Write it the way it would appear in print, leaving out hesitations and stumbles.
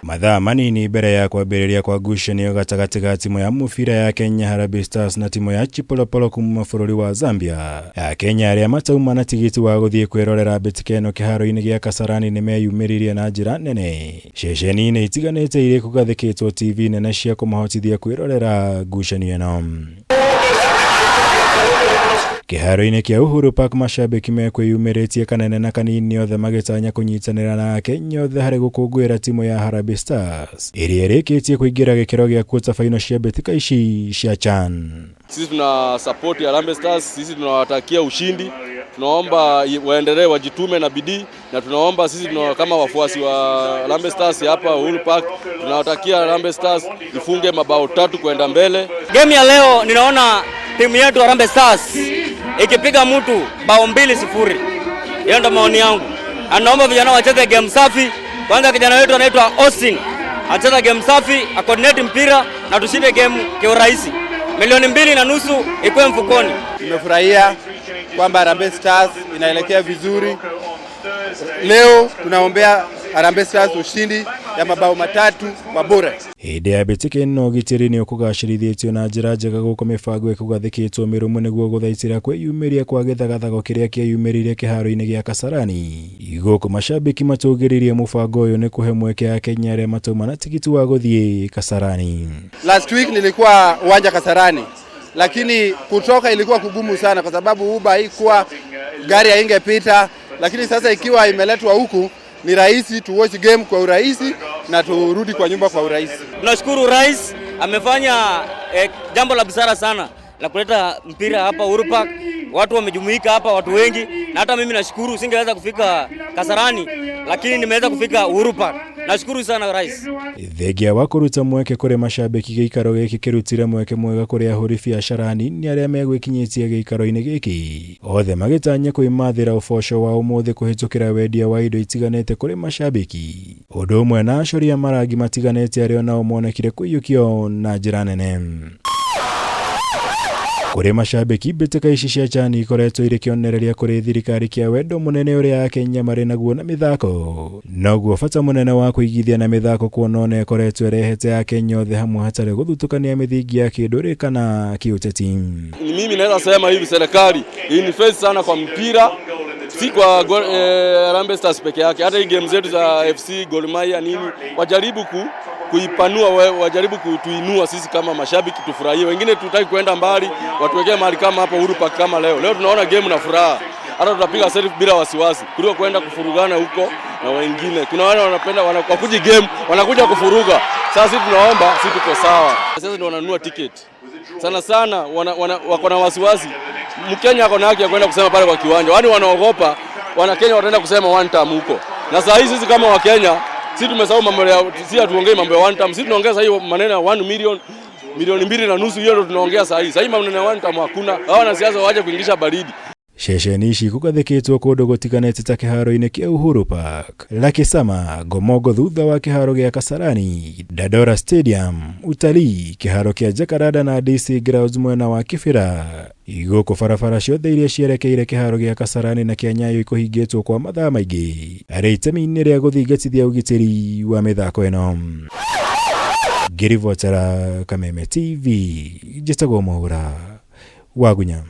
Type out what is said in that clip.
Mathaa manini mbere ya kwambĩrĩria kwa ngucanio gatagatĩ ga timu ya mũbira ya Kenya Harambee Stars na timu ya Chipolopolo kuma bũrũri wa Zambia, Kenya arĩa matauma na tigiti wa gũthiĩ kwĩrorera mbĩtĩka ĩno kĩharo-inĩ gĩa Kasarani nĩ meyumĩririe na njĩra nene. Ceceni-inĩ itiganĩte irĩ kũgathĩkĩtwo TV nene cia kũmahotithia kwĩrorera ngucanio ĩno. Kĩharo-inĩ kĩa Uhuru Park, mashabiki mekwĩyumĩrĩtie kanene na kanini othe magĩtanya kũnyitanĩra na Kenya othe harĩ gũkũngũĩra timu ya Harambee Stars ĩrĩa ĩrĩkĩtie kũingĩra gĩkĩro gĩa quarter final cia mbĩtĩka ici cia CHAN. Sisi tuna support ya Harambee Stars, sisi tunawatakia ushindi. Tunaomba waendelee wajitume na bidii, na tunaomba sisi kama wafuasi wa Harambee Stars hapa Uhuru Park tunawatakia Harambee Stars ifunge mabao 3 kwenda mbele. Game ya leo ninaona timu yetu Harambee Stars ikipiga mtu bao 2-0. Hiyo ndio maoni yangu. Anaomba vijana wacheze game safi. Kwanza kijana wetu anaitwa Austin acheze game safi, coordinate mpira na tushinde game kwa urahisi. 2.5 milioni ikuwe mfukoni. Nimefurahia kwamba Harambee Stars inaelekea vizuri. Leo tunaombea Harambee Stars ushindi ya mabao 3 kwa bure. Hĩndĩ ya mbĩtĩka ĩno ũgitĩri nĩ ũkũgacĩrithĩtio na njĩra njega gũkũ mĩbango ĩkũgathĩkĩtwo mĩrũmu nĩguo gũthaitĩra kwĩyumĩria kwa gĩthagathago kĩrĩa kĩeyumĩrire kĩharo-inĩ gĩa Kasarani. Gũkũ mashabiki matũgĩririe mũbango ũyũ nĩ kũhe mweke ya Kenya arĩa matauma na tigiti wa gũthiĩ Kasarani. Last week nilikuwa uwanja Kasarani, lakini kutoka ilikuwa kugumu sana kwa sababu Uber haikuwa, gari haingepita, lakini sasa ikiwa imeletwa huku ni rahisi tu watch game kwa urahisi na turudi kwa nyumba kwa urahisi. Tunashukuru rais amefanya jambo la busara sana la kuleta mpira hapa Uhuru Park. Watu wamejumuika hapa, watu wengi, na hata mimi nashukuru. Singeweza kufika Kasarani lakini nimeweza kufika Uhuru Park. Nashukuru sana rais. Thegia wa kũruta mweke kũrĩ mashabiki gĩikaro gĩkĩ kĩrutire mweke mwega kũrĩ ahũri biacara nini arĩa megwĩkinyĩtie gĩikaro-inĩ gĩkĩ, othe magĩtanya kwĩmathĩra ũboco wa ũmũthĩ kũhĩtũkĩra wendia wa indo itiganĩte kũrĩ mashabiki. Ũndũ ũmwe na acoria marangi matiganĩte arĩa nao monekire kũiyũkio na njĩra nene. Kũrĩ mashabiki mbĩtĩka ici cia CHAN ikoretwo irĩ kĩonereria kũrĩ thirikari kĩa wendo mũnene ũrĩa Akenya marĩ naguo na mĩthako. Noguo bata mũnene wa kũigithia na mĩthako kuonona ĩkoretwo ĩrehete Akenya othe hamwe hatarĩ gũthutũkania mĩthingi ya kĩndũrĩrĩ kana kĩũteti. Mimi naweza sema hivi, serikali invest sana kwa mpira, si kwa Harambee Stars peke yake. Hata hii game zetu za FC Gor Mahia nini wajaribu kuipanua, wajaribu kutuinua sisi kama mashabiki tufurahie. Wengine tutaki kwenda mbali, watuwekee mahali kama hapa Uhuru Park kama leo. Leo tunaona game na furaha. Hata tutapiga selfie bila wasiwasi kuliko kwenda kufurugana huko na wengine. Kuna wale wanapenda wanakuja game, wanakuja kufuruga. Sasa sisi tunaomba, sisi tuko sawa. Sasa ndio wananunua ticket. Sana wako na wasiwasi. Mkenya ako na haki ya kwenda kusema pale kwa kiwanja. Wani wanaogopa, Kenya wataenda kusema one time huko. Na saa hizi sisi kama Wakenya, sisi tumesahau mambo ya, sisi hatuongei mambo ya one time. Sisi tunaongea sasa hiyo maneno ya 1 milioni, 2.5 milioni, hiyo ndio tunaongea sasa hivi. Sasa hivi maneno ya one time hakuna. Hao wanasiasa waje kuingisha baridi. Ceceni ici kũgathĩkĩtwo kũndũ gũtiganĩte ta kĩharo-inĩ kĩa Uhuru Park, Lakesama, Gomogo thutha wa kĩharo gĩa Kasarani, Dandora Stadium, Utalii, kĩharo kĩa Jacaranda na DC Grounds mwena wa Kibera. Gũkũ barabara ciothe iria cierekeire kĩharo gĩa Kasarani na kĩa Nyayo ikũhingĩtwo kwa mathaa maingĩ arĩ itemi-inĩ rĩa gũthingatithia ũgitĩri wa mĩthako ĩno. Ngĩribotera Kameme TV, njĩtagwo Mwaura Wagunya.